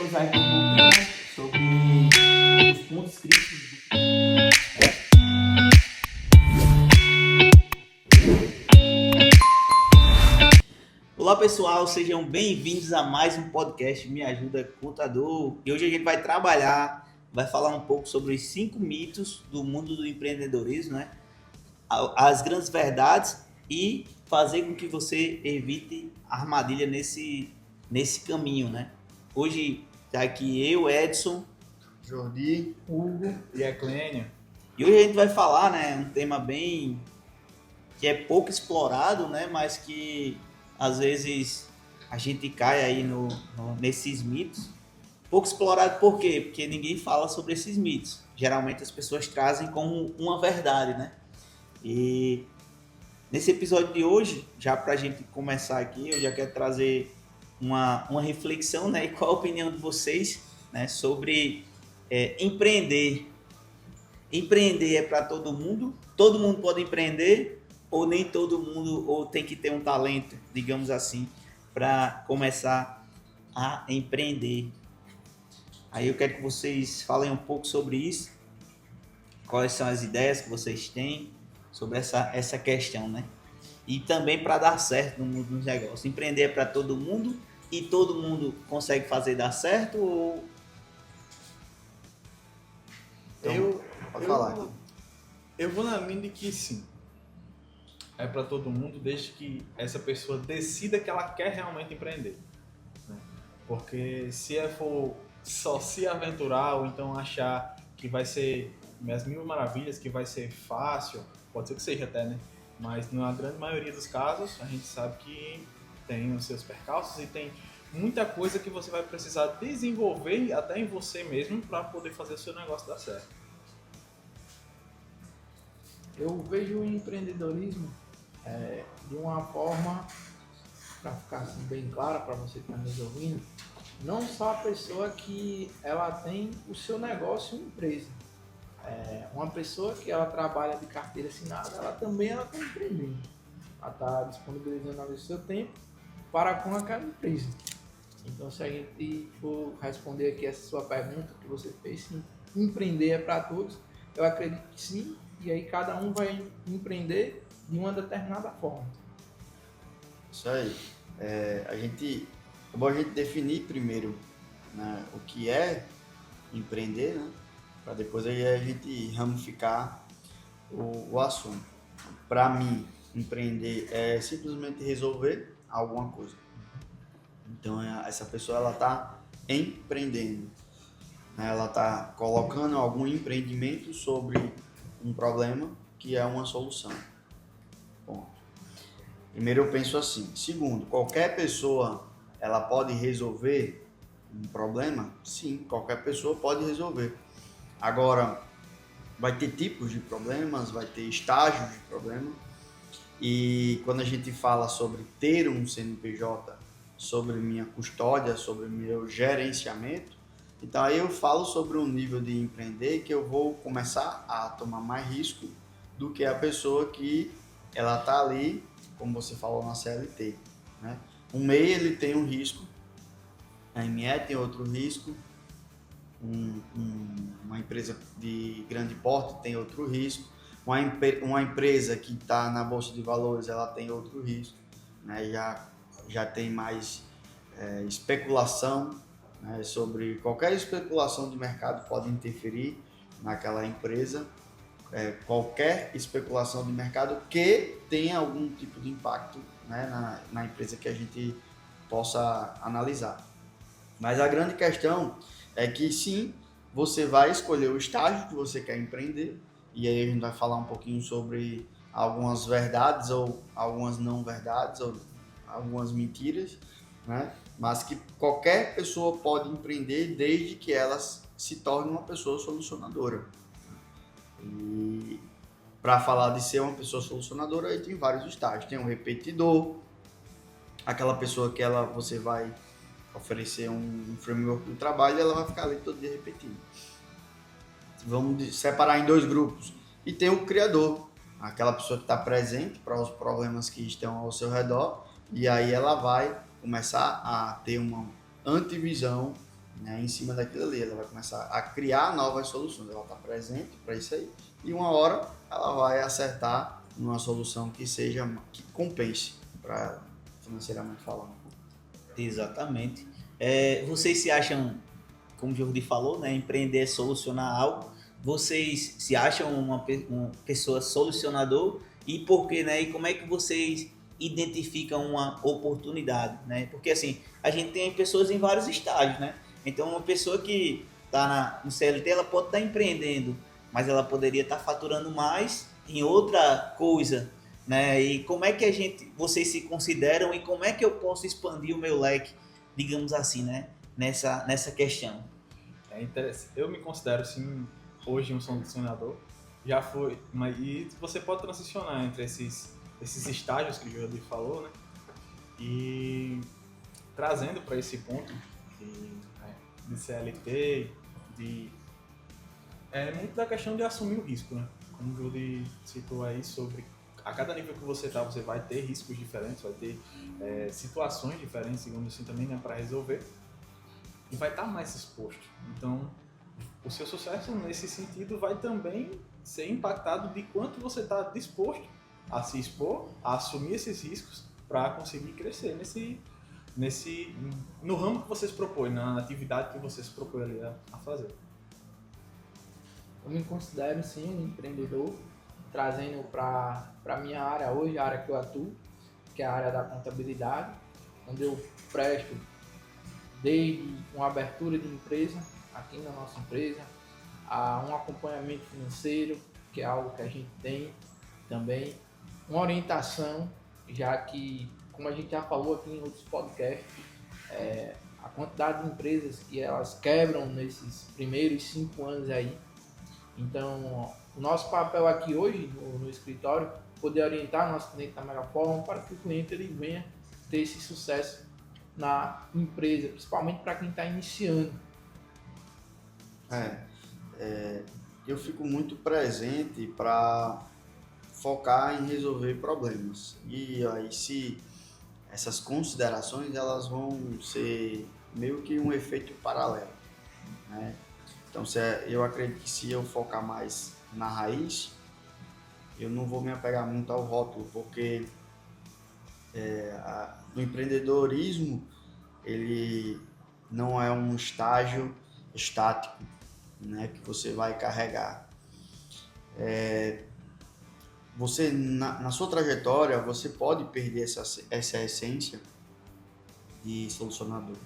vamos aí com uma opinião sobre os pontos críticos do... Olá pessoal, sejam bem-vindos a mais um podcast Me Ajuda Contador. E hoje a gente vai falar um pouco sobre os 5 mitos do mundo do empreendedorismo, né? As grandes verdades e fazer com que você evite armadilha nesse caminho, né? Hoje tá aqui eu, Edson, Jordi, Hugo e a Clênia. E hoje a gente vai falar, né, um tema bem que é pouco explorado, né, mas que às vezes a gente cai aí nesses mitos. Pouco explorado por quê? Porque ninguém fala sobre esses mitos. Geralmente as pessoas trazem como uma verdade, né? E nesse episódio de hoje, já para a gente começar aqui, eu já quero trazer uma reflexão, né, e qual a opinião de vocês, né, sobre empreender. Empreender é para todo mundo pode empreender, ou nem todo mundo, ou tem que ter um talento, digamos assim, para começar a empreender. Aí eu quero que vocês falem um pouco sobre isso, quais são as ideias que vocês têm sobre essa questão, né? E também para dar certo no mundo dos negócios. Empreender é para todo mundo e todo mundo consegue fazer dar certo, ou... Então, pode falar aqui. Eu vou na linha de que sim, é para todo mundo, desde que essa pessoa decida que ela quer realmente empreender, né? Porque se for só se aventurar ou então achar que vai ser as mil maravilhas, que vai ser fácil, pode ser que seja até, né? Mas na grande maioria dos casos a gente sabe que tem os seus percalços e tem muita coisa que você vai precisar desenvolver até em você mesmo para poder fazer o seu negócio dar certo. Eu vejo o empreendedorismo de uma forma, para ficar assim, bem clara para você que está nos ouvindo, não só a pessoa que ela tem o seu negócio em empresa. Uma pessoa que ela trabalha de carteira assinada, ela está empreendendo. Ela está disponibilizando ali o seu tempo para com aquela empresa. Então, se a gente for responder aqui essa sua pergunta que você fez, se empreender é para todos, eu acredito que sim, e aí cada um vai empreender de uma determinada forma. Isso aí. É bom a gente definir primeiro, né, o que é empreender, né, para depois aí a gente ramificar o assunto. Para mim, empreender é simplesmente resolver alguma coisa. Então, essa pessoa ela está empreendendo, né? Ela está colocando algum empreendimento sobre um problema que é uma solução. Bom, primeiro eu penso assim. Segundo, qualquer pessoa ela pode resolver um problema? Sim, qualquer pessoa pode resolver. Agora, vai ter tipos de problemas, vai ter estágios de problema. E quando a gente fala sobre ter um CNPJ, sobre minha custódia, sobre meu gerenciamento, então aí eu falo sobre um nível de empreender que eu vou começar a tomar mais risco do que a pessoa que ela está ali, como você falou, na CLT, né? Um MEI ele tem um risco, a ME tem outro risco, uma empresa de grande porte tem outro risco, uma empresa que está na Bolsa de Valores ela tem outro risco, né? Já tem mais especulação, né? Sobre qualquer especulação de mercado pode interferir naquela empresa, qualquer especulação de mercado que tenha algum tipo de impacto, né, na empresa que a gente possa analisar. Mas a grande questão é que sim, você vai escolher o estágio que você quer empreender, e aí a gente vai falar um pouquinho sobre algumas verdades ou algumas não verdades ou algumas mentiras, né? Mas que qualquer pessoa pode empreender desde que ela se torne uma pessoa solucionadora. E para falar de ser uma pessoa solucionadora, aí tem vários estágios. Tem um repetidor, aquela pessoa que você vai oferecer um framework de trabalho e ela vai ficar ali todo dia repetindo. Vamos separar em 2 grupos. E tem o criador, aquela pessoa que está presente para os problemas que estão ao seu redor, e aí ela vai começar a ter uma antevisão né? Em cima daquilo ali, ela vai começar a criar novas soluções, ela está presente para isso aí, e uma hora ela vai acertar numa solução que compense para ela, financeiramente falando. Exatamente. Vocês se acham, como o Jordi falou, né, empreender é solucionar algo. Vocês se acham uma pessoa solucionador e por quê, né? E como é que vocês identificam uma oportunidade, né? Porque assim, a gente tem pessoas em vários estágios, né? Então uma pessoa que está no CLT, ela pode estar empreendendo, mas ela poderia estar faturando mais em outra coisa, né? E como é que vocês se consideram e como é que eu posso expandir o meu leque, digamos assim, né? Nessa questão. É interessante. Eu me considero, sim, hoje um solucionador. Já foi, e você pode transicionar entre esses estágios que o Jordi falou, né? E trazendo para esse ponto de CLT, é muito da questão de assumir o risco, né? Como o Jordi citou aí sobre a cada nível que você está, você vai ter riscos diferentes, vai ter situações diferentes, digamos assim, também, né, para resolver. E vai estar mais exposto. Então, o seu sucesso nesse sentido vai também ser impactado de quanto você está disposto a se expor, a assumir esses riscos para conseguir crescer no ramo que você se propõe, na atividade que você se propõe ali a fazer. Eu me considero sim um empreendedor, trazendo para a minha área hoje, a área que eu atuo, que é a área da contabilidade, onde eu presto desde uma abertura de empresa, aqui na nossa empresa, a um acompanhamento financeiro, que é algo que a gente tem também, uma orientação, já que, como a gente já falou aqui em outros podcasts, a quantidade de empresas que elas quebram nesses primeiros 5 anos aí. Então, o nosso papel aqui hoje no escritório, poder orientar nosso cliente da melhor forma para que o cliente ele venha ter esse sucesso na empresa, principalmente para quem está iniciando. Eu fico muito presente para focar em resolver problemas. E aí, se essas considerações, elas vão ser meio que um efeito paralelo, né? Então, eu acredito que se eu focar mais na raiz, eu não vou me apegar muito ao rótulo, porque o empreendedorismo, ele não é um estágio estático, né, que você vai carregar. Você, na sua trajetória, você pode perder essa essência de solucionador.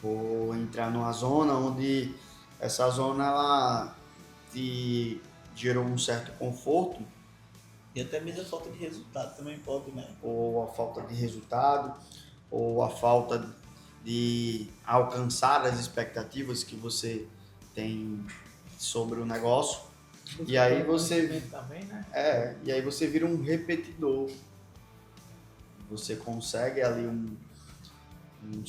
Ou entrar numa zona onde essa zona ela te gerou um certo conforto. E até mesmo a falta de resultado também pode, né? Ou a falta de resultado, ou a falta de alcançar as expectativas que você tem sobre o negócio. E aí você também, né? e aí você vira um repetidor. Você consegue ali uma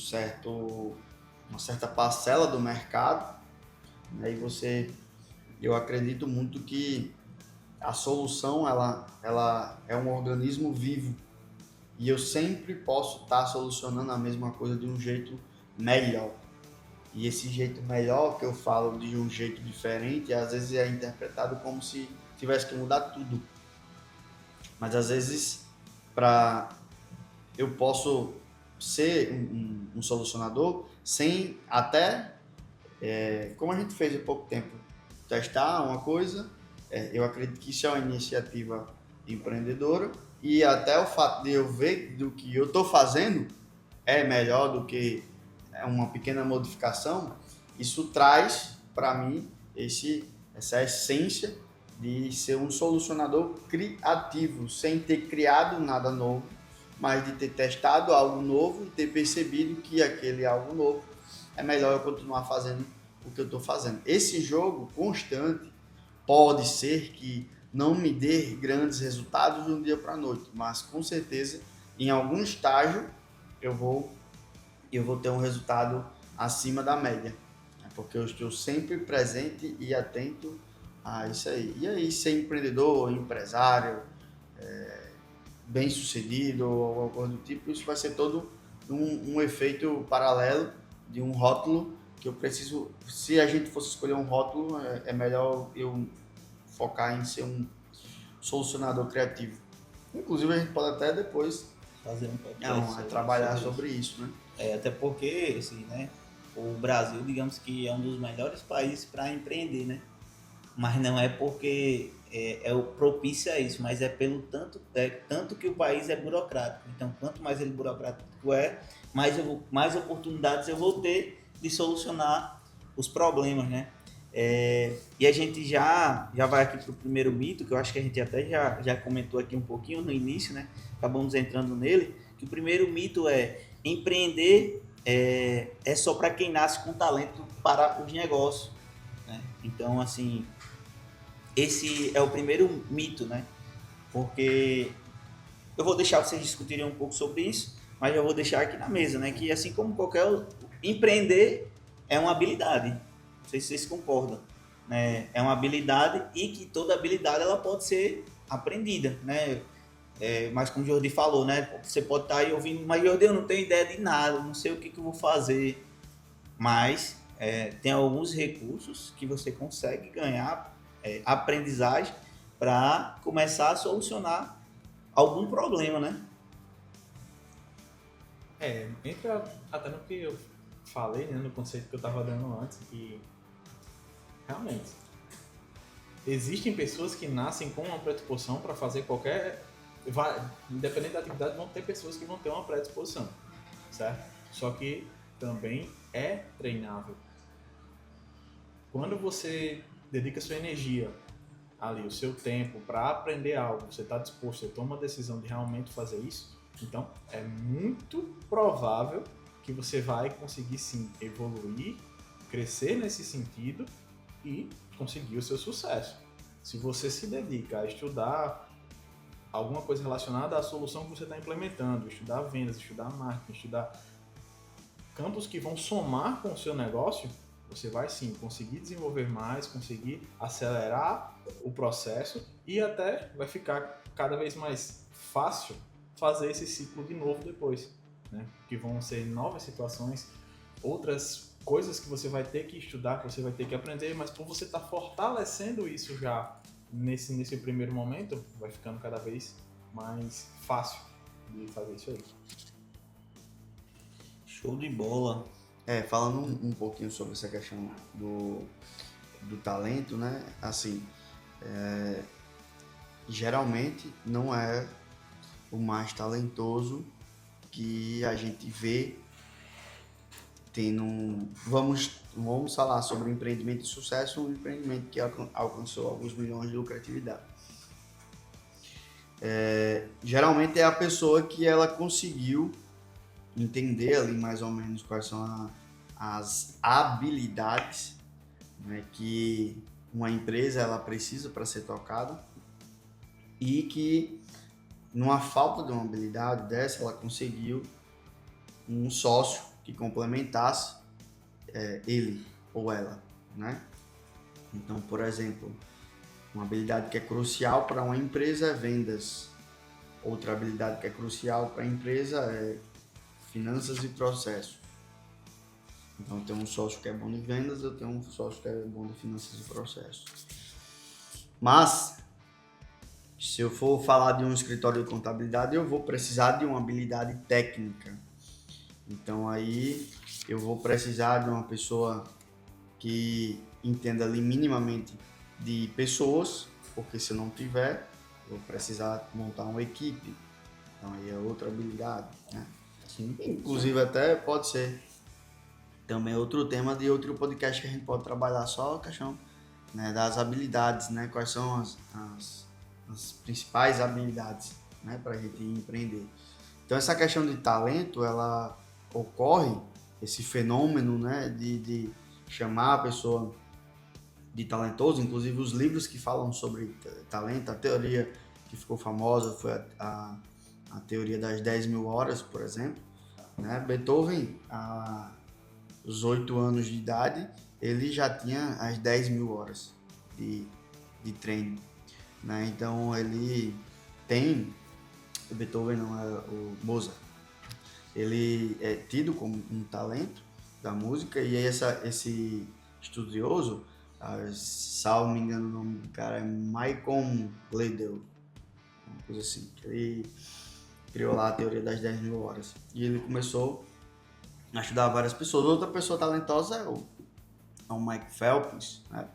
certa parcela do mercado, né? E eu acredito muito que a solução ela é um organismo vivo e eu sempre posso estar solucionando a mesma coisa de um jeito melhor. E esse jeito melhor que eu falo de um jeito diferente, às vezes é interpretado como se tivesse que mudar tudo. Mas às vezes eu posso ser um solucionador sem até, como a gente fez há pouco tempo, testar uma coisa. Eu acredito que isso é uma iniciativa empreendedora e até o fato de eu ver do que eu estou fazendo é melhor do que uma pequena modificação, isso traz para mim essa essência de ser um solucionador criativo, sem ter criado nada novo, mas de ter testado algo novo e ter percebido que aquele algo novo é melhor eu continuar fazendo o que eu estou fazendo. Esse jogo constante pode ser que não me dê grandes resultados de um dia para a noite, mas com certeza em algum estágio eu vou ter um resultado acima da média, porque eu estou sempre presente e atento a isso aí. E aí, ser empreendedor, empresário, bem sucedido ou alguma coisa do tipo, isso vai ser todo um efeito paralelo de um rótulo que eu preciso, se a gente fosse escolher um rótulo, é melhor eu focar em ser um solucionador criativo. Inclusive, a gente pode até depois Fazer um podcast trabalhar sobre sobre isso, né? até porque, assim, né, o Brasil, digamos que é um dos melhores países para empreender, né? Mas não é porque o propício a isso, mas é pelo tanto que o país é burocrático. Então, quanto mais ele burocrático mais oportunidades eu vou ter de solucionar os problemas, né? E a gente já vai aqui para o primeiro mito, que eu acho que a gente até já comentou aqui um pouquinho no início, né? Acabamos entrando nele, que o primeiro mito é empreender é só para quem nasce com talento para os negócios, né? Então, assim, esse é o primeiro mito, né? Porque eu vou deixar vocês discutirem um pouco sobre isso, mas eu vou deixar aqui na mesa, né? Que assim como empreender é uma habilidade. Não sei se vocês concordam, né? É uma habilidade e que toda habilidade ela pode ser aprendida, né? Mas como o Jordi falou, né? Você pode estar aí ouvindo, mas Jordi, eu não tenho ideia de nada, não sei o que eu vou fazer. Mas tem alguns recursos que você consegue ganhar aprendizagem para começar a solucionar algum problema, né? Entra até no que eu falei, né, no conceito que eu estava dando antes, que realmente existem pessoas que nascem com uma predisposição para fazer independente da atividade, vão ter pessoas que vão ter uma predisposição, certo? Só que também é treinável. Quando você dedica sua energia ali, o seu tempo para aprender algo, você está disposto, você toma a decisão de realmente fazer isso, então é muito provável que você vai conseguir sim evoluir, crescer nesse sentido e conseguir o seu sucesso. Se você se dedica a estudar alguma coisa relacionada à solução que você está implementando, estudar vendas, estudar marketing, estudar campos que vão somar com o seu negócio, você vai sim conseguir desenvolver mais, conseguir acelerar o processo e até vai ficar cada vez mais fácil fazer esse ciclo de novo depois, né? Que vão ser novas situações, outras coisas que você vai ter que estudar, que você vai ter que aprender, mas por você estar fortalecendo isso já nesse primeiro momento, vai ficando cada vez mais fácil de fazer isso aí. Show de bola. Falando um pouquinho sobre essa questão do talento, né? Assim, geralmente não é o mais talentoso que a gente vê tendo... Vamos falar sobre um empreendimento de sucesso, um empreendimento que alcançou alguns milhões de lucratividade. Geralmente é a pessoa que ela conseguiu entender ali mais ou menos quais são as habilidades, né, que uma empresa ela precisa para ser tocada e que numa falta de uma habilidade dessa ela conseguiu um sócio que complementasse ele ou ela, né? Então, por exemplo, uma habilidade que é crucial para uma empresa é vendas. Outra habilidade que é crucial para a empresa é finanças e processos. Então, eu tenho um sócio que é bom de vendas, eu tenho um sócio que é bom de finanças e processos. Mas, se eu for falar de um escritório de contabilidade, eu vou precisar de uma habilidade técnica. Então, aí eu vou precisar de uma pessoa que entenda ali minimamente de pessoas, porque se eu não tiver, eu vou precisar montar uma equipe. Então, aí é outra habilidade, né? Sim. Inclusive até pode ser também outro tema de outro podcast que a gente pode trabalhar só a questão, né, das habilidades, né? Quais são as principais habilidades, né, para a gente empreender. Então essa questão de talento, ela ocorre, esse fenômeno, né, de chamar a pessoa de talentoso, inclusive os livros que falam sobre talento, a teoria que ficou famosa foi a teoria das 10.000 horas, por exemplo, né? Beethoven, aos 8 anos de idade, ele já tinha as 10.000 horas de treino, né? Então ele tem, o Beethoven não é o Mozart, ele é tido como um talento, da música, e aí esse estudioso, salvo me engano o nome do cara, é Michael Gladwell, uma coisa assim, que ele criou lá a teoria das 10.000 horas. E ele começou a ajudar várias pessoas. Outra pessoa talentosa é o Mike Phelps, né?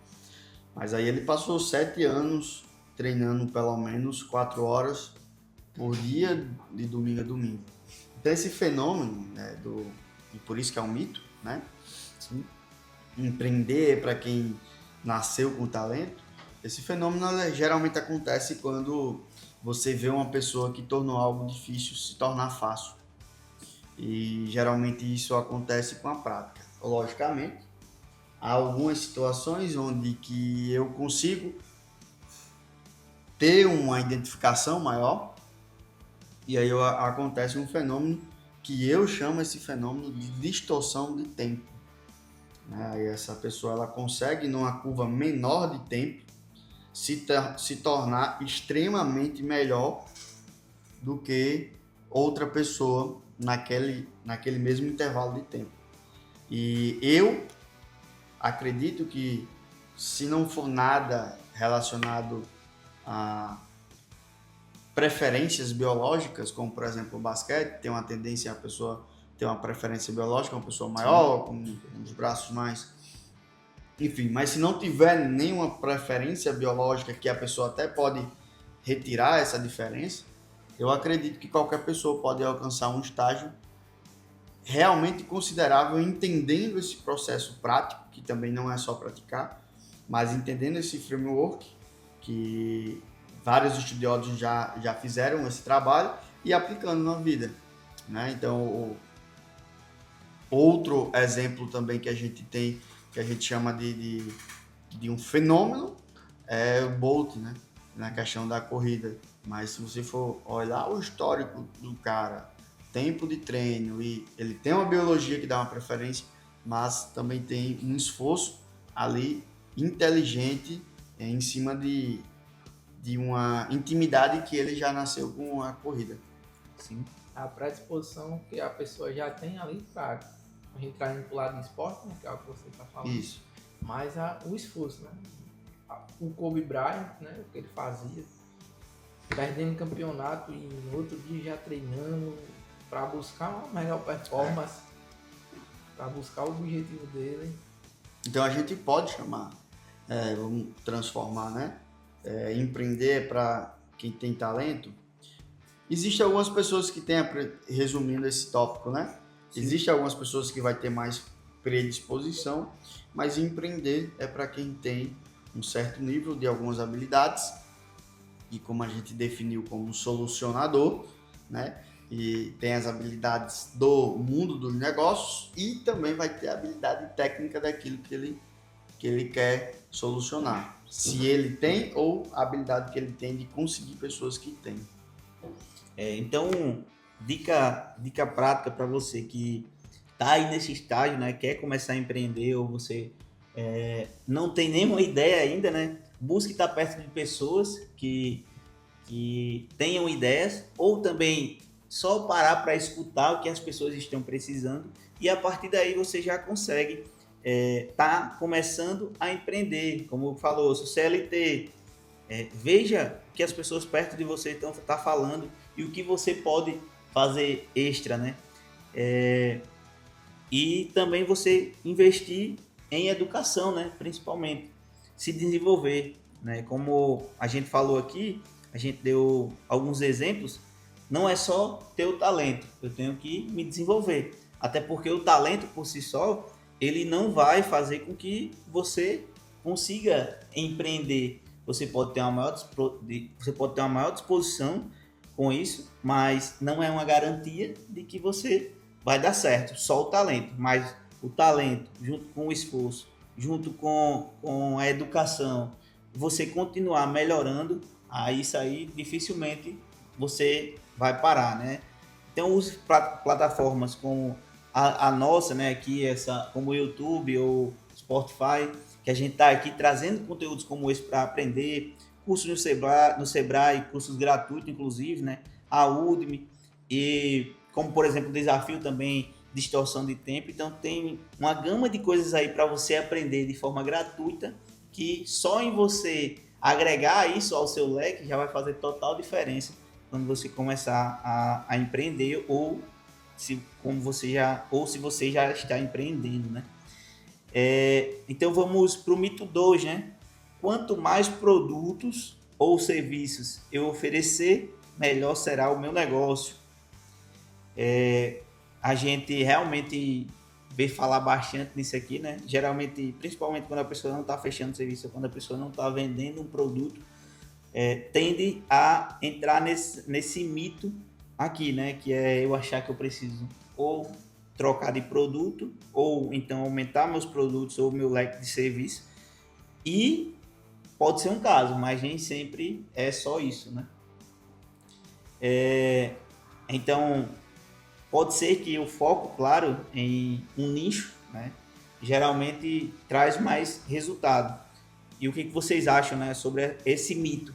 Mas aí ele passou 7 anos treinando pelo menos 4 horas por dia, de domingo a domingo. Então esse fenômeno, né, e por isso que é um mito, né? Sim. Empreender para quem nasceu com talento, esse fenômeno geralmente acontece quando você vê uma pessoa que tornou algo difícil se tornar fácil. E geralmente isso acontece com a prática. Logicamente, há algumas situações onde que eu consigo ter uma identificação maior, e aí acontece um fenômeno que eu chamo esse fenômeno de distorção de tempo. Aí essa pessoa ela consegue, numa curva menor de tempo, se tornar extremamente melhor do que outra pessoa naquele mesmo intervalo de tempo. E eu acredito que, se não for nada relacionado a preferências biológicas, como por exemplo o basquete, tem uma tendência a pessoa ter uma preferência biológica, uma pessoa maior, com os braços mais... Enfim, mas se não tiver nenhuma preferência biológica, que a pessoa até pode retirar essa diferença, eu acredito que qualquer pessoa pode alcançar um estágio realmente considerável, entendendo esse processo prático, que também não é só praticar, mas entendendo esse framework, que vários estudiosos já fizeram esse trabalho, e aplicando na vida, né? Então, outro exemplo também que a gente tem, que a gente chama de um fenômeno, é o Bolt, né? Na questão da corrida. Mas se você for olhar o histórico do cara, tempo de treino, e ele tem uma biologia que dá uma preferência, mas também tem um esforço ali inteligente em cima de uma intimidade que ele já nasceu com a corrida. Sim. A predisposição que a pessoa já tem ali para a gente tá indo pro lado do esporte, né, que é o que você está falando. Isso. Mas o esforço, né? O Kobe Bryant, né, o que ele fazia, perdendo campeonato e no outro dia já treinando para buscar uma melhor performance, para buscar o objetivo dele. Então a gente pode chamar, vamos transformar, né? Empreender para quem tem talento. Existem algumas pessoas que têm, resumindo esse tópico, né? Existem algumas pessoas que vai ter mais predisposição, mas empreender é para quem tem um certo nível de algumas habilidades, e como a gente definiu como solucionador, né? E tem as habilidades do mundo dos negócios, e também vai ter a habilidade técnica daquilo que ele quer solucionar. Se ele tem, ou a habilidade que ele tem de conseguir pessoas que têm. Então, dica prática para você que está aí nesse estágio, né? Quer começar a empreender, ou você não tem nenhuma ideia ainda, né? Busque estar perto de pessoas que tenham ideias, ou também só parar para escutar o que as pessoas estão precisando, e a partir daí você já consegue tá começando a empreender. Como falou, o CLT, veja o que as pessoas perto de você estão falando e o que você pode fazer extra, né? E também você investir em educação, né? Principalmente se desenvolver, né? Como a gente falou aqui, a gente deu alguns exemplos. Não é só ter o talento, eu tenho que me desenvolver, até porque o talento por si só ele não vai fazer com que você consiga empreender. Você pode ter uma maior disposição com isso, mas não é uma garantia de que você vai dar certo, só o talento. Mas o talento, junto com o esforço, junto com a educação, você continuar melhorando, isso aí dificilmente você vai parar, né? Então use plataformas como a nossa, né, aqui, como o YouTube ou Spotify, que a gente está aqui trazendo conteúdos como esse para aprender, cursos no Sebrae, cursos gratuitos, inclusive, né, a Udemy, e como, por exemplo, o desafio também distorção de tempo. Então tem uma gama de coisas aí para você aprender de forma gratuita, que só em você agregar isso ao seu leque já vai fazer total diferença quando você começar a empreender, ou se você já está empreendendo, né? Então vamos para o mito 2, né? Quanto mais produtos ou serviços eu oferecer, melhor será o meu negócio. A gente realmente vê falar bastante nisso aqui, né? Geralmente, principalmente quando a pessoa não está fechando serviço, quando a pessoa não está vendendo um produto, tende a entrar nesse mito aqui, né? Que é eu achar que eu preciso ou trocar de produto, ou então aumentar meus produtos ou meu leque de serviço. E pode ser um caso, mas nem sempre é só isso, né? Então, pode ser que o foco, claro, em um nicho, né, geralmente traz mais resultado. E o que vocês acham, né, sobre esse mito?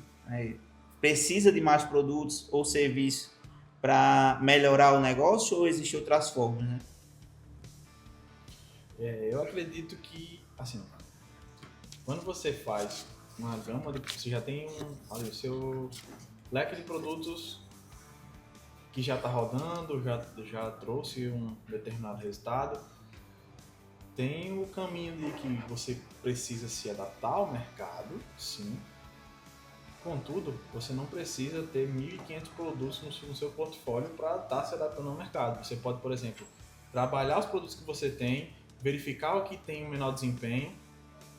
Precisa de mais produtos ou serviços para melhorar o negócio, ou existem outras formas, né? Eu acredito que, assim, quando você faz uma gama de... Você já tem o seu leque de produtos que já está rodando, já trouxe um determinado resultado. Tem o caminho de que você precisa se adaptar ao mercado, sim. Contudo, você não precisa ter 1.500 produtos no seu portfólio para estar se adaptando ao mercado. Você pode, por exemplo, trabalhar os produtos que você tem, verificar o que tem um menor desempenho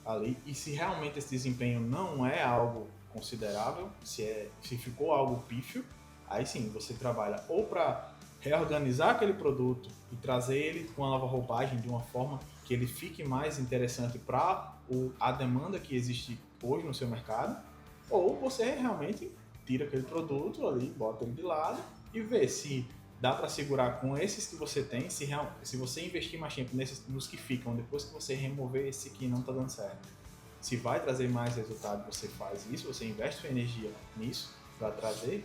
ali, e se realmente esse desempenho não é algo considerável, se ficou algo pífio, aí sim, você trabalha ou para reorganizar aquele produto e trazer ele com uma nova roupagem de uma forma que ele fique mais interessante para a demanda que existe hoje no seu mercado, ou você realmente tira aquele produto ali, bota ele de lado e vê se dá para segurar com esses que você tem, se você investir mais tempo nos que ficam, depois que você remover esse que não está dando certo. Se vai trazer mais resultado, você faz isso, você investe sua energia nisso para trazer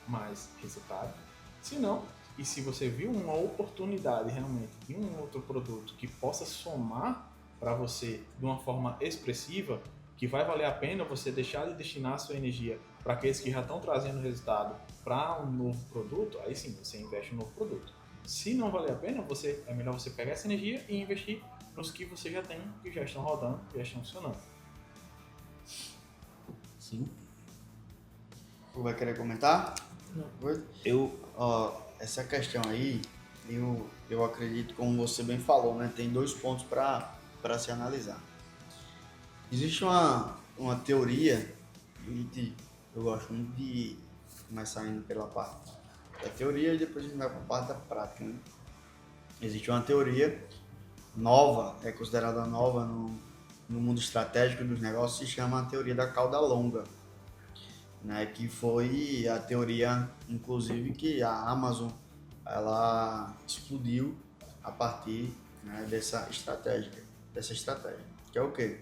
mais resultado. Se não, e se você viu uma oportunidade realmente de um outro produto que possa somar para você de uma forma expressiva, que vai valer a pena você deixar de destinar a sua energia para aqueles que já estão trazendo resultado para um novo produto, aí sim, você investe no novo produto. Se não valer a pena, é melhor você pegar essa energia e investir nos que você já tem, que já estão rodando, já estão funcionando. Sim. Tu vai querer comentar? Não. Essa questão aí, eu acredito, como você bem falou, né? Tem 2 pontos para se analisar. Existe uma teoria, e eu gosto muito de começar indo pela parte da teoria e depois a gente vai para a parte da prática, né? Existe uma teoria nova, é considerada nova no mundo estratégico dos negócios, se chama a teoria da cauda longa, né? Que foi a teoria, inclusive, que a Amazon ela explodiu a partir, né, dessa estratégia, que é o quê?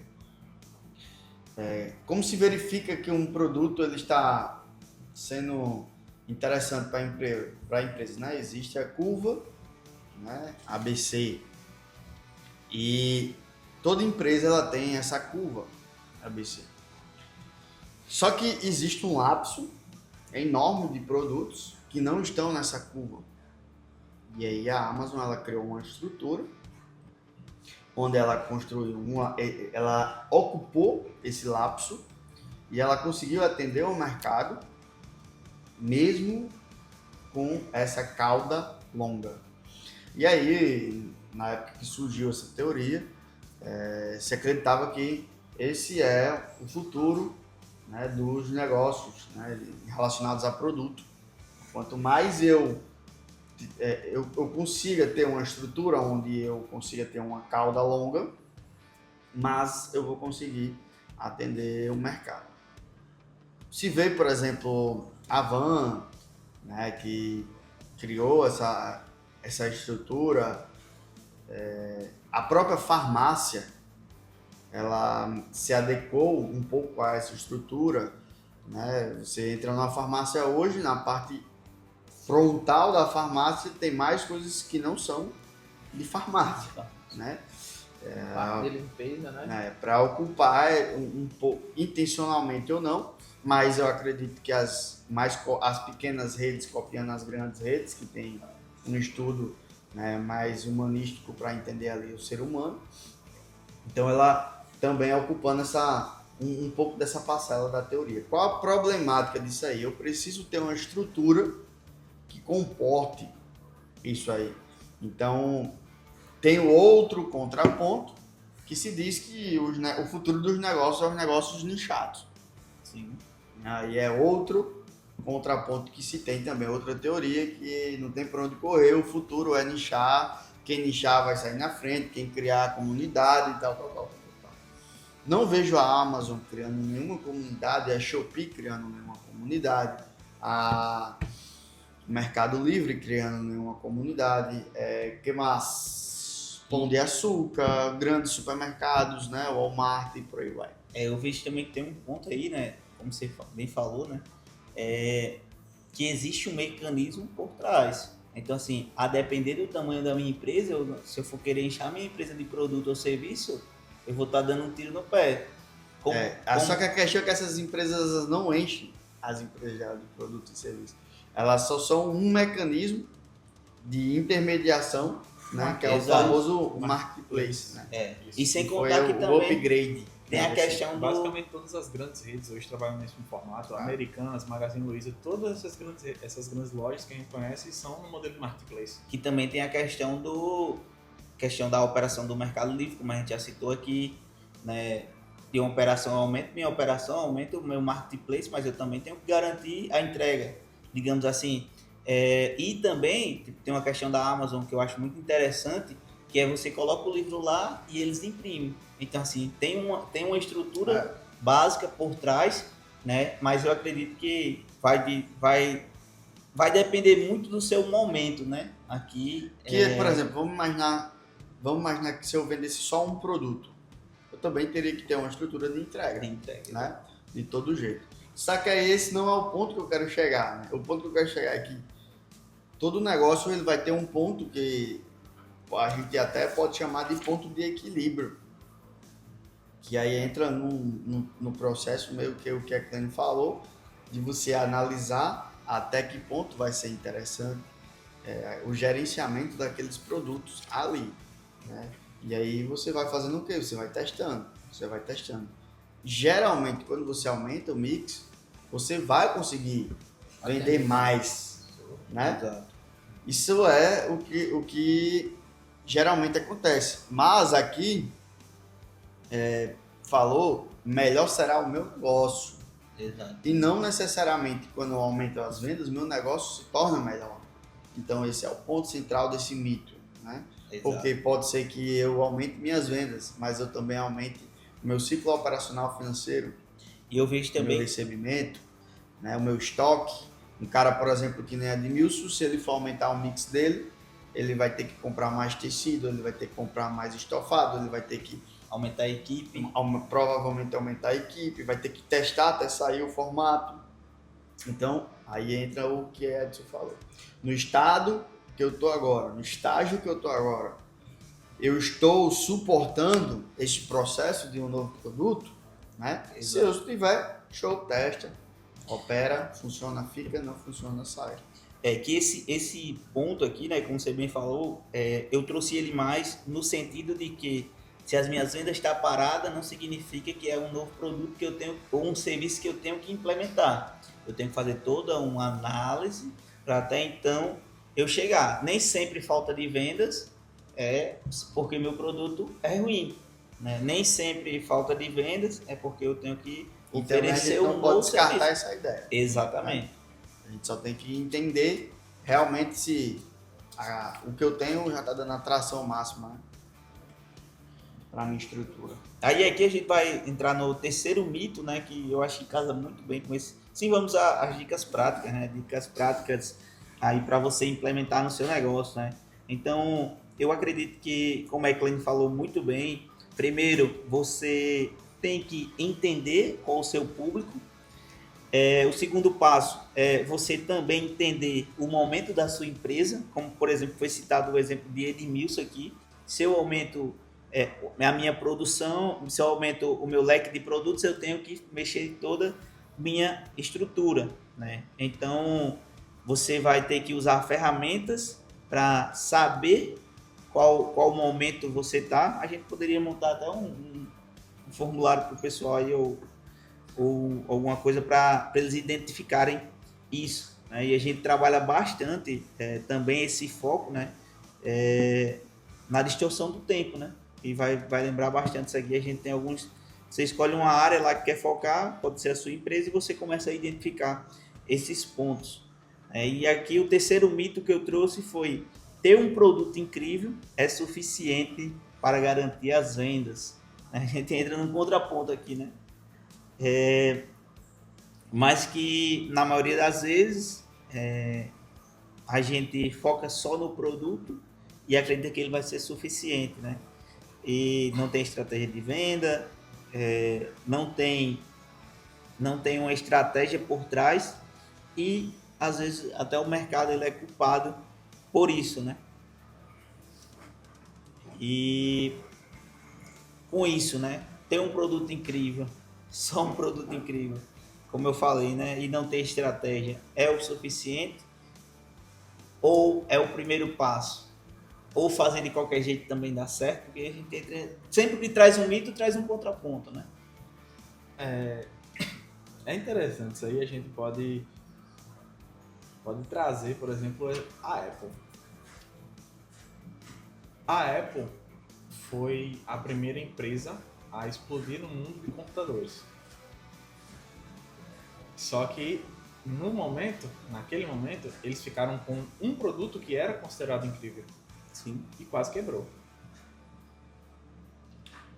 Como se verifica que um produto ele está sendo interessante para a empresa, né? Existe a curva, né, ABC, e toda empresa ela tem essa curva ABC. Só que existe um lapso enorme de produtos que não estão nessa curva. E aí a Amazon ela criou uma estrutura onde ela construiu ela ocupou esse lapso e ela conseguiu atender o mercado mesmo com essa cauda longa. E aí, na época que surgiu essa teoria, se acreditava que esse é o futuro, né, dos negócios, né, relacionados a produto. Quanto mais eu consiga ter uma estrutura onde eu consiga ter uma cauda longa, mas eu vou conseguir atender o mercado. Se vê, por exemplo, a Van, né, que criou essa estrutura, a própria farmácia, ela se adequou um pouco a essa estrutura, né? Você entra numa farmácia hoje, na parte frontal da farmácia tem mais coisas que não são de farmácia, né? Parte de limpeza, né? Para ocupar um pouco, intencionalmente ou não, mas eu acredito que as pequenas redes copiando as grandes redes, que tem um estudo, né, mais humanístico para entender ali o ser humano, então ela também é ocupando um pouco dessa parcela da teoria. Qual a problemática disso aí? Eu preciso ter uma estrutura que comporte isso aí. Então, tem outro contraponto que se diz que o futuro dos negócios é os negócios nichados. Sim. Aí é outro contraponto que se tem também, outra teoria que não tem por onde correr, o futuro é nichar, quem nichar vai sair na frente, quem criar a comunidade e tal. Não vejo a Amazon criando nenhuma comunidade, a Shopee criando nenhuma comunidade, a Mercado Livre criando nenhuma comunidade, que mais? Pão de Açúcar, grandes supermercados, né? Walmart e por aí vai. Eu vejo também que tem um ponto aí, né? Como você bem falou, né? Que existe um mecanismo por trás. Então, assim, a depender do tamanho da minha empresa, se eu for querer inchar minha empresa de produto ou serviço, eu vou estar dando um tiro no pé. Só que a questão é que essas empresas não enchem as empresas de produto e serviço. Elas só são um mecanismo de intermediação, né? Que é o famoso marketplace. Né? E sem Foi contar que o também upgrade. tem a questão do... Basicamente todas as grandes redes hoje trabalham nesse formato. Americanas, Magazine Luiza, todas essas grandes lojas que a gente conhece são no modelo de marketplace. Que também tem a questão da operação do Mercado Livre, como a gente já citou aqui, né? De uma operação, eu aumento minha operação, aumento o meu marketplace, mas eu também tenho que garantir a entrega, digamos assim. E também tem uma questão da Amazon que eu acho muito interessante, que é você coloca o livro lá e eles imprimem. Então, assim, tem uma estrutura básica por trás, né? Mas eu acredito que vai depender muito do seu momento, né? Aqui... Por exemplo, vamos imaginar que se eu vendesse só um produto, eu também teria que ter uma estrutura de entrega. Né? De todo jeito. Só que esse não é o ponto que eu quero chegar, né? O ponto que eu quero chegar é que todo negócio ele vai ter um ponto que a gente até pode chamar de ponto de equilíbrio. Que aí entra no processo meio que o que a Clênia falou, de você analisar até que ponto vai ser interessante o gerenciamento daqueles produtos ali, né? E aí você vai fazendo o quê? Você vai testando. Geralmente, quando você aumenta o mix, você vai conseguir vender mais, né? Exato. Isso é o que geralmente acontece. Mas aqui, falou, melhor será o meu negócio. Exato. E não necessariamente quando eu aumento as vendas, meu negócio se torna melhor. Então esse é o ponto central desse mito, né? Exato. Porque pode ser que eu aumente minhas vendas, mas eu também aumente o meu ciclo operacional financeiro, E eu vejo o também... meu recebimento, né? O meu estoque. Um cara, por exemplo, que nem Edmilson, se ele for aumentar o mix dele, ele vai ter que comprar mais tecido, ele vai ter que comprar mais estofado, ele vai ter que aumentar a equipe. Provavelmente aumentar a equipe, vai ter que testar até sair o formato. Então, aí entra o que a Edson falou. No estado que eu estou agora, no estágio que eu estou agora, eu estou suportando esse processo de um novo produto, né? Exato. Se eu estiver, show, testa, opera, funciona, fica, não funciona, sai. Que esse ponto aqui, né, como você bem falou, eu trouxe ele mais no sentido de que se as minhas vendas estão paradas, não significa que é um novo produto que eu tenho, ou um serviço que eu tenho que implementar. Eu tenho que fazer toda uma análise para até então eu chegar. Nem sempre falta de vendas porque meu produto é ruim, né? Nem sempre falta de vendas é porque eu tenho que Então a oferecer gente um não novo pode descartar serviço. essa ideia. Exatamente. A gente só tem que entender realmente se o que eu tenho já está dando atração máxima, né? Para a minha estrutura. Aí aqui a gente vai entrar no terceiro mito, né, que eu acho que casa muito bem com esse. Sim, vamos às dicas práticas, né? Dicas práticas aí para você implementar no seu negócio, né? Então, eu acredito que, como a Eclane falou muito bem, primeiro você tem que entender qual o seu público. O segundo passo é você também entender o momento da sua empresa, como por exemplo foi citado o exemplo de Edmilson aqui. Se eu aumento a minha produção, se eu aumento o meu leque de produtos, eu tenho que mexer em toda minha estrutura, né? Então você vai ter que usar ferramentas para saber qual momento você está. A gente poderia montar até um formulário para o pessoal aí, ou alguma coisa para eles identificarem isso, né? E a gente trabalha bastante também esse foco, né? Na distorção do tempo, né? E vai lembrar bastante isso aqui. A gente tem alguns... Você escolhe uma área lá que quer focar, pode ser a sua empresa, e você começa a identificar esses pontos. E aqui o terceiro mito que eu trouxe foi: ter um produto incrível é suficiente para garantir as vendas. A gente entra num contraponto aqui, né? Mas que na maioria das vezes a gente foca só no produto e acredita que ele vai ser suficiente, né? E não tem estratégia de venda, não tem uma estratégia por trás, e às vezes até o mercado ele é culpado por isso, né? E com isso, né? Ter um produto incrível, só um produto incrível, como eu falei, né? E não ter estratégia é o suficiente, ou é o primeiro passo, ou fazer de qualquer jeito também dá certo, porque a gente sempre que traz um mito, traz um contraponto, né? É interessante isso aí. A gente pode trazer, por exemplo, a Apple. A Apple foi a primeira empresa a explodir no mundo de computadores. Só que naquele momento, eles ficaram com um produto que era considerado incrível. Sim. E quase quebrou.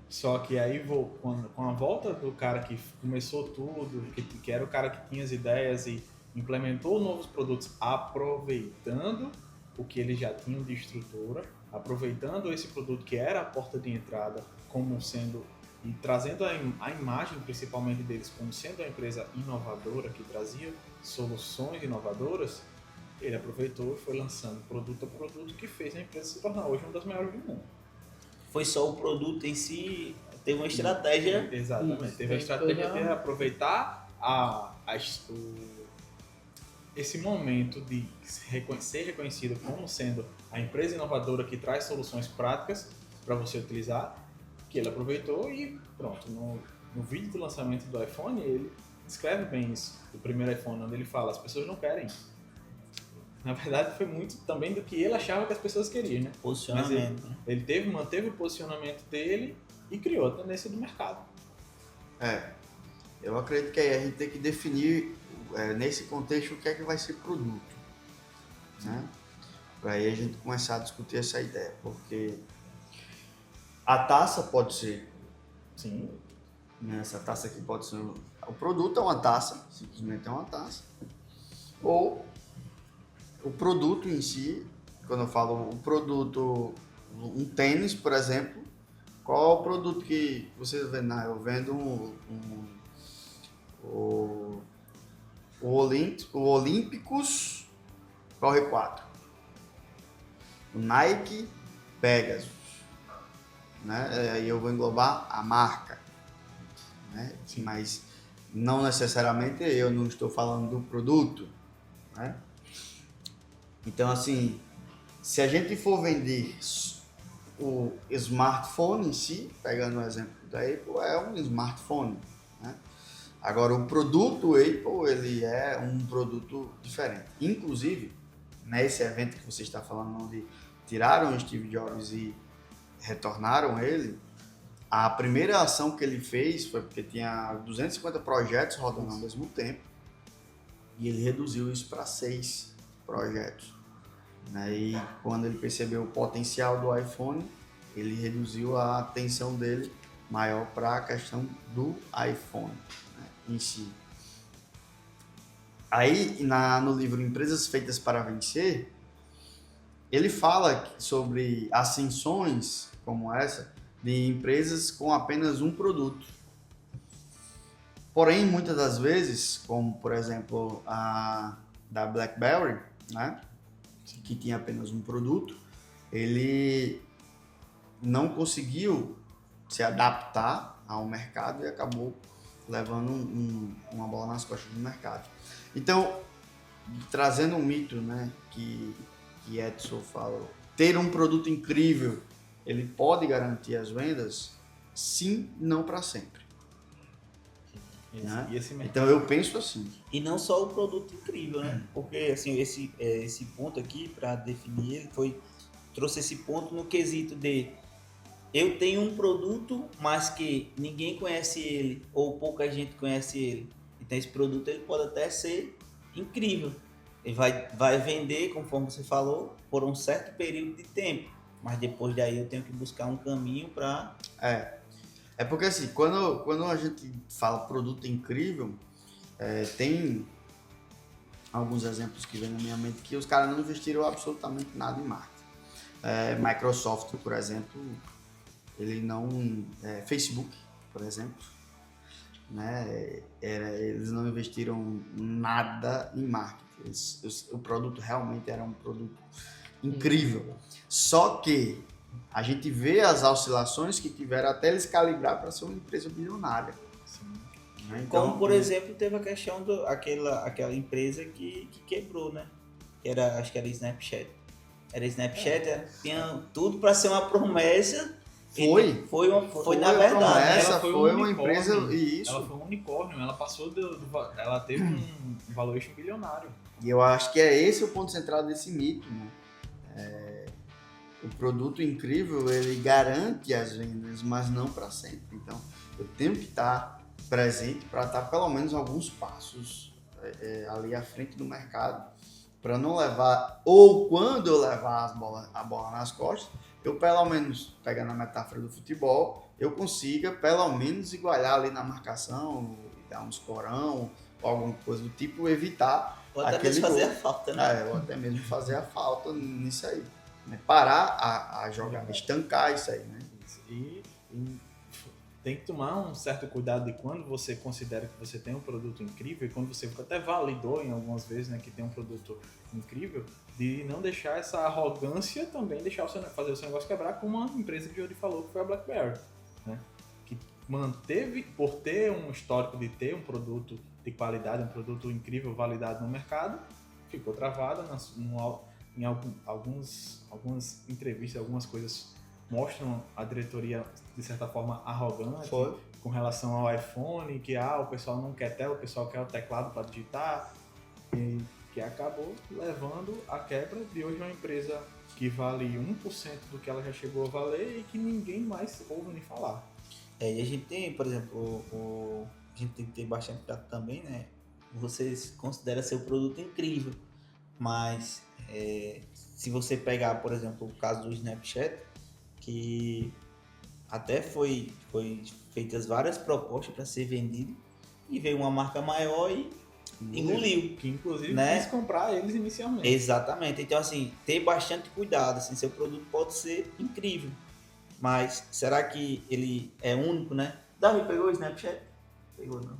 Só que aí, com a volta do cara que começou tudo, que era o cara que tinha as ideias e implementou novos produtos, aproveitando o que eles já tinham de estrutura, aproveitando esse produto que era a porta de entrada como sendo, e trazendo a imagem principalmente deles como sendo uma empresa inovadora, que trazia soluções inovadoras, ele aproveitou e foi lançando produto a produto, que fez a empresa se tornar hoje uma das maiores do mundo. Foi só o produto em si, teve uma estratégia. Exatamente, Isso, teve a tem estratégia toda- de aproveitar esse momento de ser reconhecido como sendo a empresa inovadora que traz soluções práticas para você utilizar, que ele aproveitou e pronto. No vídeo do lançamento do iPhone, ele descreve bem isso, do primeiro iPhone, onde ele fala: as pessoas não querem. Na verdade, foi muito também do que ele achava que as pessoas queriam, né? Posicionamento. Mas ele manteve o posicionamento dele e criou a tendência do mercado. Eu acredito que aí a gente tem que definir, nesse contexto, o que é que vai ser produto, né? Para aí a gente começar a discutir essa ideia, porque a taça pode ser, Sim. né? Essa taça aqui pode ser, o produto é uma taça, simplesmente é uma taça, ou o produto em si. Quando eu falo o produto, um tênis, por exemplo, qual é o produto que você vende? Eu vendo o Olímpicos Corre 4, o Nike Pegasus, né? Aí eu vou englobar a marca, né? Mas não necessariamente eu não estou falando do produto, né? Então, assim, se a gente for vender o smartphone em si, pegando o exemplo da Apple, é um smartphone, né? Agora, o produto Apple, ele é um produto diferente. Inclusive, nesse evento que você está falando, onde tiraram o Steve Jobs e retornaram ele, a primeira ação que ele fez foi porque tinha 250 projetos rodando ao mesmo tempo, e ele reduziu isso para 6 projetos. E quando ele percebeu o potencial do iPhone, ele reduziu a atenção dele maior para a questão do iPhone, né, em si. Aí, no livro Empresas Feitas para Vencer, ele fala sobre ascensões como essa de empresas com apenas um produto. Porém, muitas das vezes, como por exemplo a da BlackBerry, né, que tinha apenas um produto, ele não conseguiu se adaptar ao mercado e acabou levando uma bola nas costas do mercado. Então, trazendo um mito, né, que Edson falou, ter um produto incrível, ele pode garantir as vendas? Sim, não para sempre. Né? E esse mercado, Então eu penso assim. E não só o produto incrível, né? Porque assim, esse ponto aqui, para definir, ele trouxe esse ponto no quesito de eu tenho um produto, mas que ninguém conhece ele, ou pouca gente conhece ele. Então esse produto ele pode até ser incrível. Ele vai vender, conforme você falou, por um certo período de tempo. Mas depois daí eu tenho que buscar um caminho para... É porque assim, quando a gente fala produto incrível, tem alguns exemplos que vêm na minha mente que os caras não investiram absolutamente nada em marketing. Microsoft, por exemplo, ele não... Facebook, por exemplo, né? Eles não investiram nada em marketing. O produto realmente era um produto incrível. Só que a gente vê as oscilações que tiveram até eles calibrar para ser uma empresa bilionária. sim, Né? Então, Como, por exemplo, teve a questão aquela empresa que quebrou, né? Acho que era Snapchat. Era Snapchat, tinha tudo para ser uma promessa. Foi na verdade. Promessa, ela foi um uma unicórnio. empresa e isso. Ela foi um unicórnio, ela passou ela teve um valuation bilionário. E eu acho que é esse o ponto central desse mito, né? O produto incrível, ele garante as vendas, mas não para sempre. Então, eu tenho que estar presente para estar pelo menos alguns passos ali à frente do mercado, para não levar, ou quando eu levar a bola nas costas, eu pelo menos, pegando a metáfora do futebol, eu consiga pelo menos igualar ali na marcação, dar uns corão, ou alguma coisa do tipo, evitar Ou até aquele mesmo fazer gol. a falta, né? Ou até mesmo fazer a falta nisso aí. Né? Parar a jogar, estancar isso aí, né? E tem que tomar um certo cuidado de quando você considera que você tem um produto incrível e quando você até validou em algumas vezes, né, que tem um produto incrível, de não deixar essa arrogância também fazer o seu negócio quebrar, como uma empresa que o Jody falou, que foi a BlackBerry, né? Que manteve, por ter um histórico de ter um produto de qualidade, um produto incrível validado no mercado, ficou travada em algumas entrevistas, algumas coisas mostram a diretoria de certa forma arrogante com relação ao iPhone, que o pessoal não quer tela, o pessoal quer o teclado para digitar, e que acabou levando a quebra de hoje uma empresa que vale 1% do que ela já chegou a valer e que ninguém mais ouve nem falar. E a gente tem, por exemplo, a gente tem que ter bastante cuidado também, né? Vocês consideram seu produto incrível, mas se você pegar, por exemplo, o caso do Snapchat, que até foi feitas várias propostas para ser vendido e veio uma marca maior e engoliu. Que inclusive né? quis comprar eles inicialmente. Exatamente. Então, assim, ter bastante cuidado. Assim, seu produto pode ser incrível, mas será que ele é único, né? Davi pegou o Snapchat? Pegou, não.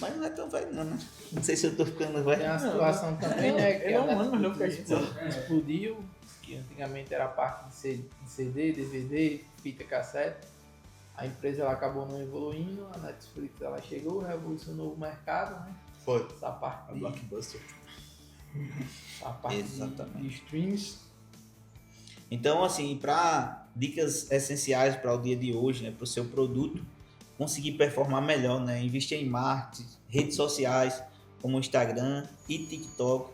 Mas não é tão velho, não, né? Não sei se eu tô ficando velho. Tem uma situação também, né? Que Ele é um a ano mais novo que a gente. explodiu, que antigamente era a parte de CD, DVD, fita cassete. A empresa ela acabou não evoluindo, a Netflix ela chegou, revolucionou o mercado, né? Foi. Essa parte A Blockbuster. de streams. Então, assim, para dicas essenciais para o dia de hoje, né, para o seu produto conseguir performar melhor, né, investir em marketing, redes sociais como o Instagram e TikTok,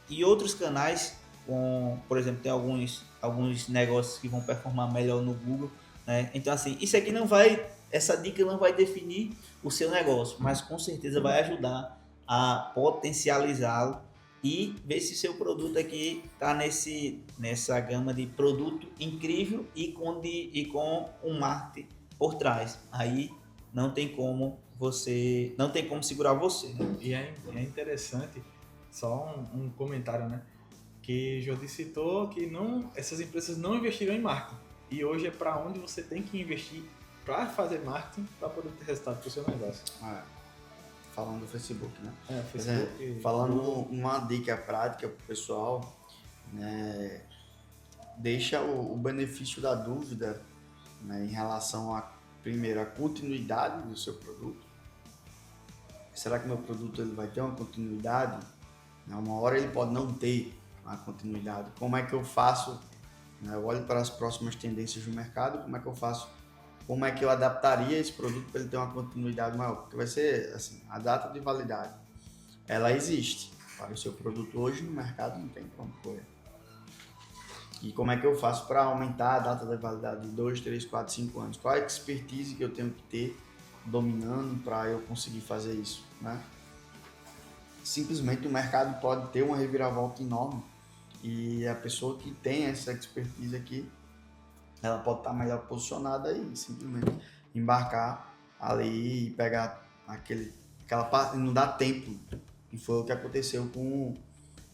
e outros canais, por exemplo, tem alguns negócios que vão performar melhor no Google, né? Então, assim, essa dica não vai definir o seu negócio, mas com certeza vai ajudar a potencializá-lo e ver se seu produto aqui está nessa gama de produto incrível e com um marketing por trás. Aí não tem como segurar você, né? E é interessante, só um comentário, né? Que Jody citou que essas empresas não investiram em marketing. E hoje é para onde você tem que investir para fazer marketing para poder ter resultado para o seu negócio. Falando do Facebook, né? Facebook. Falando uma dica prática para o pessoal, né? Deixa o benefício da dúvida, né, em relação primeiro, a continuidade do seu produto. Será que meu produto ele vai ter uma continuidade? Uma hora ele pode não ter uma continuidade. Como é que eu faço? Eu olho para as próximas tendências do mercado, como é que eu faço? Como é que eu adaptaria esse produto para ele ter uma continuidade maior? Porque vai ser assim, a data de validade, ela existe. Para o seu produto hoje no mercado não tem como correr. E como é que eu faço para aumentar a data de validade de 2, 3, 4, 5 anos? Qual a expertise que eu tenho que ter dominando para eu conseguir fazer isso, né? Simplesmente o mercado pode ter uma reviravolta enorme e a pessoa que tem essa expertise aqui, ela pode estar melhor posicionada e simplesmente embarcar ali e pegar aquela parte, não dá tempo. E foi o que aconteceu com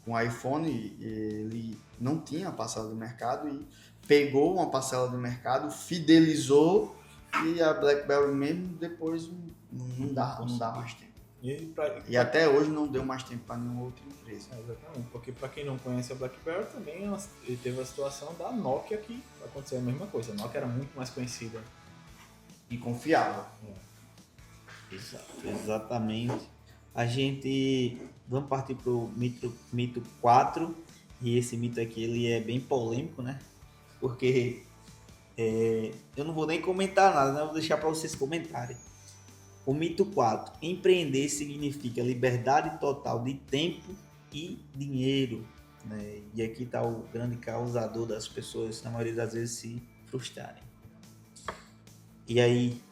o iPhone. Ele não tinha parcela do mercado e pegou uma parcela do mercado, fidelizou, e a BlackBerry mesmo depois não dá mais tempo. E até hoje não deu mais tempo para nenhuma outra empresa. Exatamente, porque para quem não conhece a BlackBerry também ele teve a situação da Nokia, que aconteceu a mesma coisa. A Nokia era muito mais conhecida e confiável. Exatamente. Vamos partir para o mito 4, e esse mito aqui ele é bem polêmico, né? Porque eu não vou nem comentar nada, né? Vou deixar para vocês comentarem. O mito 4, empreender significa liberdade total de tempo e dinheiro, né? E aqui está o grande causador das pessoas, na maioria das vezes, se frustrarem. E aí?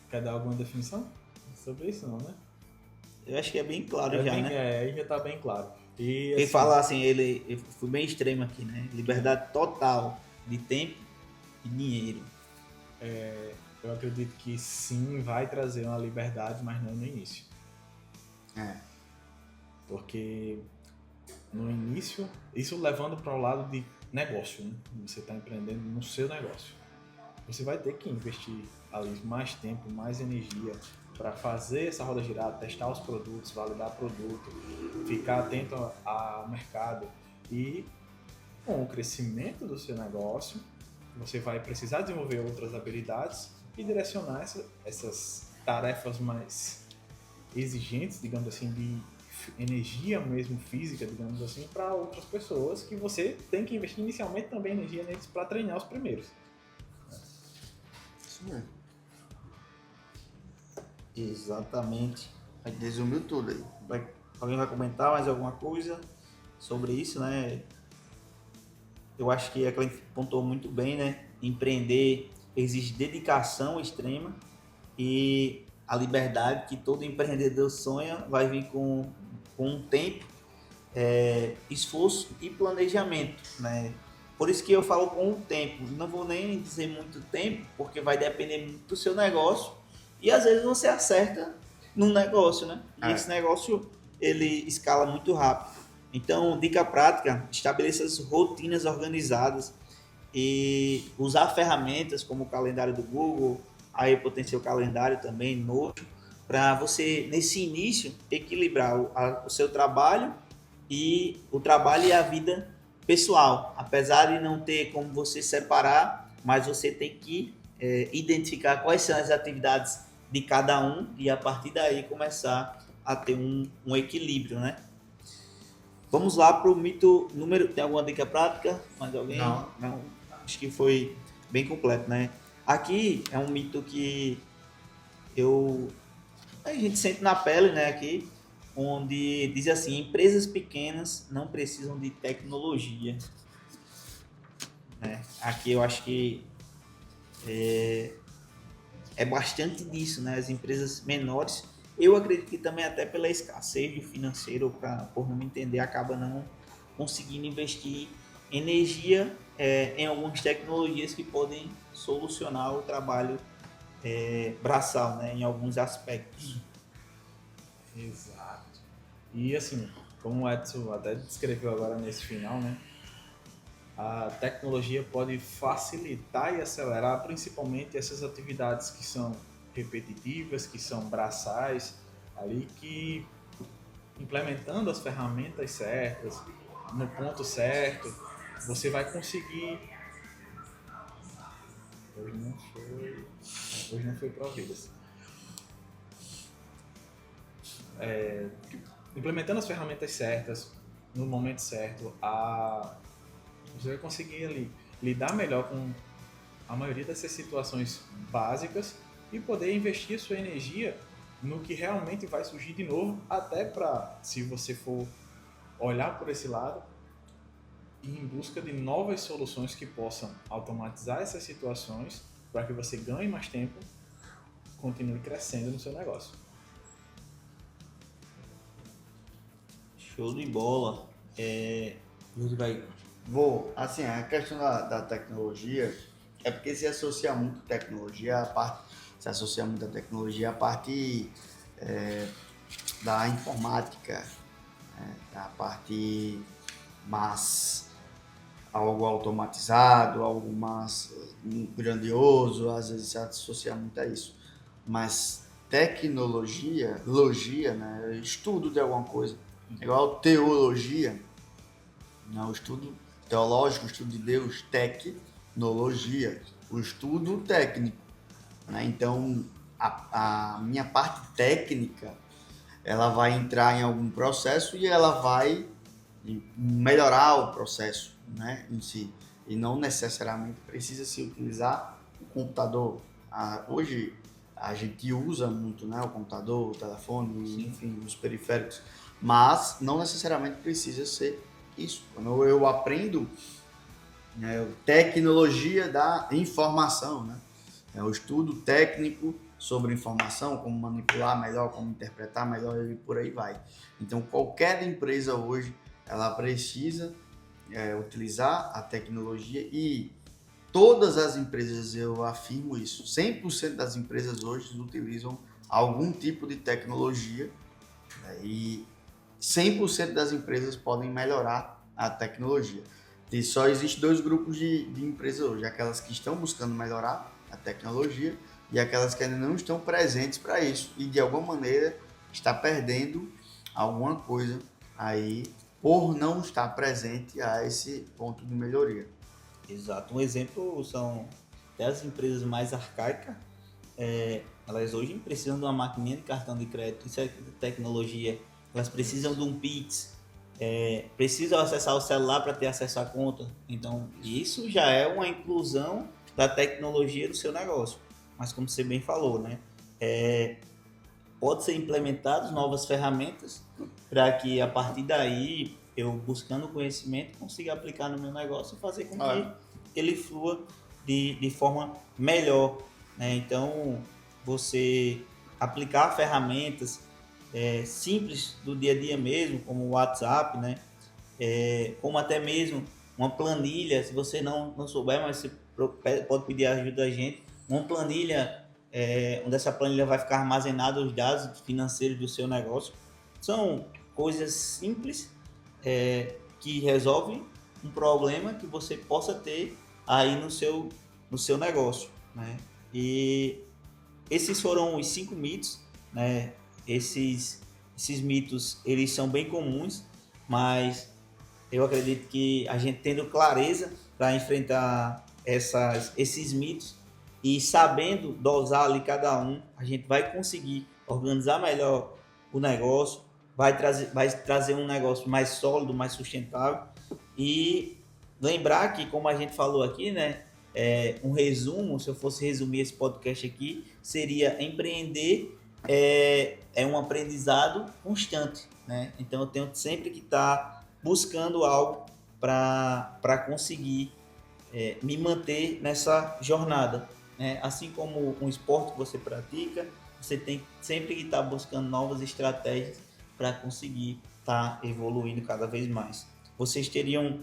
Quer dar alguma definição sobre isso, não, né? Eu acho que é bem claro já, né? Aí já está bem claro. E, quem fala assim, ele foi bem extremo aqui, né? Liberdade total de tempo e dinheiro. Eu acredito que sim, vai trazer uma liberdade, mas não no início. Porque no início, isso levando para o lado de negócio, né? Você está empreendendo no seu negócio. Você vai ter que investir ali mais tempo, mais energia para fazer essa roda girar, testar os produtos, validar produto, ficar atento ao mercado. E com o crescimento do seu negócio, você vai precisar desenvolver outras habilidades e direcionar essas tarefas mais exigentes, digamos assim, de energia mesmo física, digamos assim, para outras pessoas, que você tem que investir inicialmente também energia neles para treinar os primeiros. Isso mesmo. Exatamente. Resumiu tudo aí. Alguém vai comentar mais alguma coisa sobre isso, né? Eu acho que a Cleide pontuou muito bem, né? Empreender exige dedicação extrema, e a liberdade que todo empreendedor sonha vai vir com um tempo, esforço e planejamento, né? Por isso que eu falo com o tempo. Não vou nem dizer muito tempo, porque vai depender muito do seu negócio, e às vezes você acerta num negócio, né? E esse negócio ele escala muito rápido. Então, dica prática: estabeleça as rotinas organizadas e usar ferramentas como o calendário do Google, aí tem seu calendário também, Notion, para você, nesse início, equilibrar o seu trabalho e a vida pessoal. Apesar de não ter como você separar, mas você tem que identificar quais são as atividades de cada um e a partir daí começar a ter um equilíbrio, né? Vamos lá para o mito número... Tem alguma dica prática? Mais alguém? Não. Acho que foi bem completo, né? Aqui é um mito que a gente sente na pele, né? Aqui, onde diz assim: empresas pequenas não precisam de tecnologia. Né? Aqui eu acho que é bastante disso, né? As empresas menores, eu acredito que também até pela escassez de financeiro, por não me entender, acaba não conseguindo investir energia em algumas tecnologias que podem solucionar o trabalho braçal, né? Em alguns aspectos. Exato. E assim, como o Edson até descreveu agora nesse final, né? a tecnologia pode facilitar e acelerar principalmente essas atividades que são repetitivas, que são braçais, ali que implementando as ferramentas certas, no ponto certo, você vai conseguir. Hoje não foi providas. Implementando as ferramentas certas, no momento certo, você vai conseguir ali lidar melhor com a maioria dessas situações básicas e poder investir sua energia no que realmente vai surgir de novo, até para, se você for olhar por esse lado, ir em busca de novas soluções que possam automatizar essas situações para que você ganhe mais tempo, continue crescendo no seu negócio. Show de bola. Você vai. Assim, a questão da tecnologia é porque se associa muito à tecnologia, à parte da informática, da parte mais algo automatizado, algo mais grandioso, às vezes se associa muito a isso. Mas logia, né, estudo de alguma coisa, igual teologia, não, o estudo teológico, o estudo de Deus, tecnologia, o estudo técnico, né? Então, a minha parte técnica, ela vai entrar em algum processo e ela vai melhorar o processo, né, em si. E não necessariamente precisa se utilizar o computador. Hoje a gente usa muito, né, o computador, o telefone, enfim, os periféricos, mas não necessariamente precisa ser isso. Quando eu aprendo, né, tecnologia da informação, né, o estudo técnico sobre informação, como manipular melhor, como interpretar melhor e por aí vai. Então, qualquer empresa hoje, ela precisa utilizar a tecnologia e todas as empresas, eu afirmo isso, 100% das empresas hoje utilizam algum tipo de tecnologia, né, e 100% das empresas podem melhorar a tecnologia. E só existe dois grupos de empresas hoje, aquelas que estão buscando melhorar a tecnologia e aquelas que ainda não estão presentes para isso e de alguma maneira está perdendo alguma coisa aí por não estar presente a esse ponto de melhoria. Exato. Um exemplo são até as empresas mais arcaicas. Elas hoje precisam de uma maquininha de cartão de crédito, isso é tecnologia. Elas precisam de um Pix, precisam acessar o celular para ter acesso à conta. Então, isso já é uma inclusão da tecnologia do seu negócio. Mas como você bem falou, né? Pode ser implementadas novas ferramentas para que a partir daí eu, buscando conhecimento, consiga aplicar no meu negócio e fazer com que ele flua de forma melhor, né? Então, você aplicar ferramentas simples do dia a dia mesmo, como o WhatsApp, né? Como até mesmo uma planilha, se você não souber, mas você pode pedir ajuda da gente, uma planilha onde essa planilha vai ficar armazenada os dados financeiros do seu negócio. São coisas simples que resolvem um problema que você possa ter aí no seu negócio, né? E esses foram os 5 mitos, né? Esses mitos, eles são bem comuns, mas eu acredito que a gente tendo clareza para enfrentar esses mitos e sabendo dosar ali cada um, a gente vai conseguir organizar melhor o negócio, vai trazer um negócio mais sólido, mais sustentável. E lembrar que, como a gente falou aqui, né, um resumo, se eu fosse resumir esse podcast aqui, seria empreender é um aprendizado constante, né? Então eu tenho sempre que estar buscando algo para conseguir me manter nessa jornada, né? Assim como um esporte que você pratica, você tem sempre que estar buscando novas estratégias para conseguir estar evoluindo cada vez mais. Vocês teriam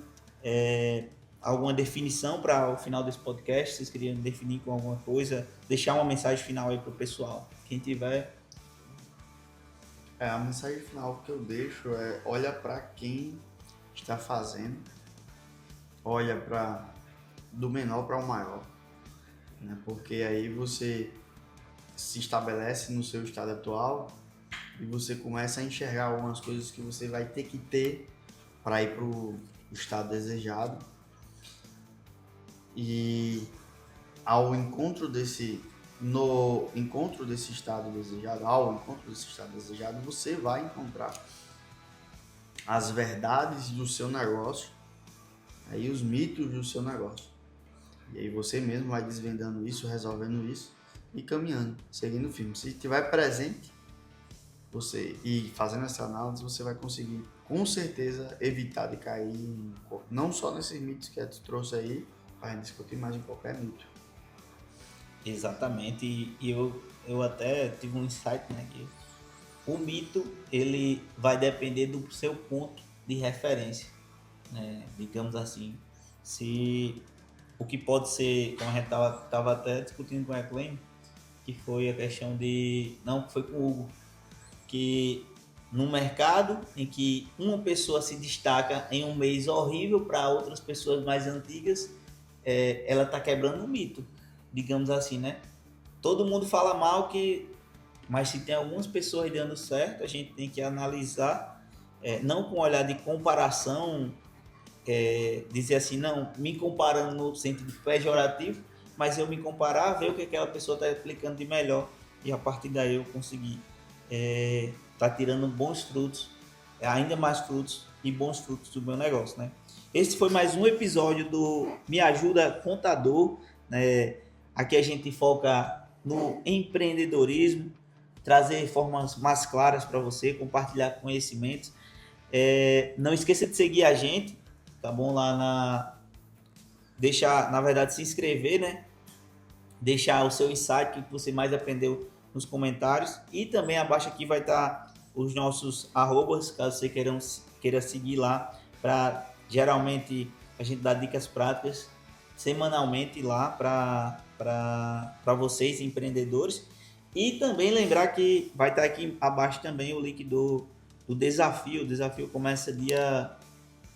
alguma definição para o final desse podcast? Vocês queriam definir com alguma coisa? Deixar uma mensagem final aí para o pessoal. Quem tiver... A mensagem final que eu deixo é: olha para quem está fazendo olha do menor para o maior, né? Porque aí você se estabelece no seu estado atual e você começa a enxergar algumas coisas que você vai ter que ter para ir para o estado desejado. E ao encontro desse estado desejado, você vai encontrar as verdades do seu negócio, aí os mitos do seu negócio. E aí você mesmo vai desvendando isso, resolvendo isso e caminhando, seguindo firme. Se estiver presente, e fazendo essa análise, você vai conseguir, com certeza, evitar de cair não só nesses mitos que tu trouxe aí, para discutir, mas em qualquer mito. Exatamente, e eu até tive um insight, né, que o mito, ele vai depender do seu ponto de referência, né, digamos assim. Se o que pode ser, como a gente tava até discutindo com a Eclaim, que foi a questão foi com o Hugo, que no mercado em que uma pessoa se destaca em um mês horrível para outras pessoas mais antigas, ela está quebrando um mito, digamos assim, né? Todo mundo fala mal mas se tem algumas pessoas dando certo, a gente tem que analisar, não com olhar de comparação, dizer assim, não, me comparando no sentido pejorativo, mas eu me comparar, ver o que aquela pessoa está aplicando de melhor e a partir daí eu conseguir tá tirando bons frutos, ainda mais frutos e bons frutos do meu negócio, né? Esse foi mais um episódio do Me Ajuda Contador, né? Aqui a gente foca no empreendedorismo, trazer formas mais claras para você, compartilhar conhecimentos. Não esqueça de seguir a gente, tá bom? Deixar, na verdade, se inscrever, né? Deixar o seu insight, o que você mais aprendeu nos comentários, e também abaixo aqui vai estar os nossos arrobas, caso você queira seguir lá, para geralmente a gente dá dicas práticas semanalmente lá para vocês empreendedores. E também lembrar que vai estar aqui abaixo também o link do desafio. O desafio começa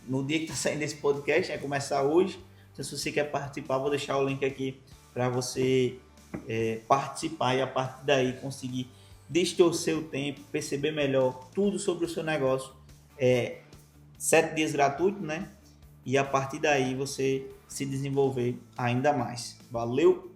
no dia que está saindo esse podcast, vai começar hoje. Então, se você quer participar, vou deixar o link aqui para você participar e a partir daí conseguir distorcer o tempo, perceber melhor tudo sobre o seu negócio. 7 dias gratuito, né? E a partir daí você se desenvolver ainda mais. Valeu!